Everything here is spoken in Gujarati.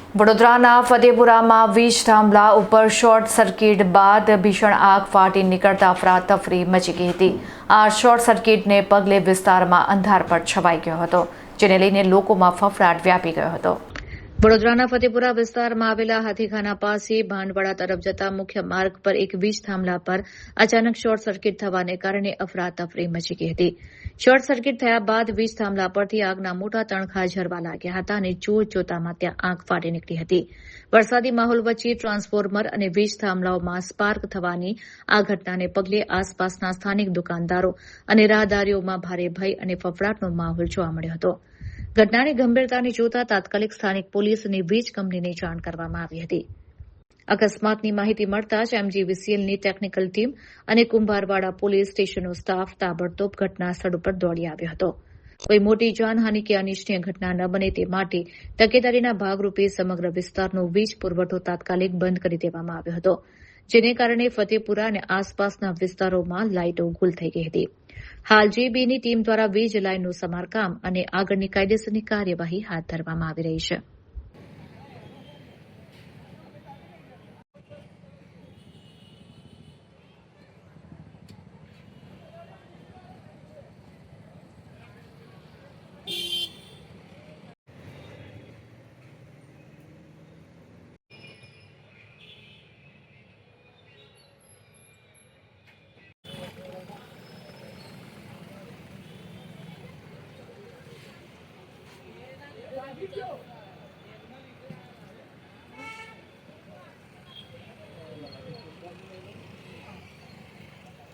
વડોદરાના ફતેપુરામાં વીજ થાંભલા ઉપર શોર્ટ સર્કિટ બાદ ભીષણ આગ ફાટી નીકળતા અફરાતફરી મચી ગઈ હતી। આ શોર્ટ સર્કિટને પગલે વિસ્તારમાં અંધારપટ છવાઈ ગયો હતો, જેને લઈને લોકોમાં ફફડાટ વ્યાપી ગયો હતો। વડોદરાના ફતેપુરા વિસ્તારમાં આવેલા હાથીખાના પાસે ભાંડવાડા તરફ જતા મુખ્ય માર્ગ પર એક વીજ થાંભલા પર અચાનક શોર્ટ સર્કિટ થવાને કારણે અફરાતફરી મચી ગઈ હતી। શોર્ટ સર્કિટ થયા બાદ વીજ થાંભલા પરથી આગના મોટા તણખા ઝરવા લાગ્યા હતા અને જોતજોતામાં ત્યાં આગ ફાટી નીકળી હતી। વરસાદી માહોલ વચ્ચે ટ્રાન્સફોર્મર અને વીજ થાંભલાઓમાં સ્પાર્ક થવાની આ ઘટનાને પગલે આસપાસના સ્થાનિક દુકાનદારો અને રાહદારીઓમાં ભારે ભય અને ફફડાટનો માહોલ જોવા મળ્યો હતો। ઘટનાની ગંભીરતાને જોતા તાત્કાલિક સ્થાનિક પોલીસ અને વીજ કંપનીને જાણ કરવામાં આવી હતી। અકસ્માતની માહિતી મળતા જ એમજીવીસીએલની ટેકનિકલ ટીમ અને કુંભારવાડા પોલીસ સ્ટેશનનો સ્ટાફ તાબડતોબ ઘટના સ્થળ ઉપર દોડી આવ્યો હતો। કોઈ મોટી જાનહાનિ કે અનિચ્છનીય ઘટના ન બને તે માટે તકેદારીના ભાગરૂપે સમગ્ર વિસ્તારનો વીજ પુરવઠો તાત્કાલિક બંધ કરી દેવામાં આવ્યો હતો, જેને કારણે ફતેપુરા અને આસપાસના વિસ્તારોમાં લાઇટો ગુલ થઈ ગઈ હતી। હાલ જેબીની ટીમ દ્વારા વીજ લાઇનનું સમારકામ અને આગળની કાયદેસરની કાર્યવાહી હાથ ધરવામાં આવી રહી છે।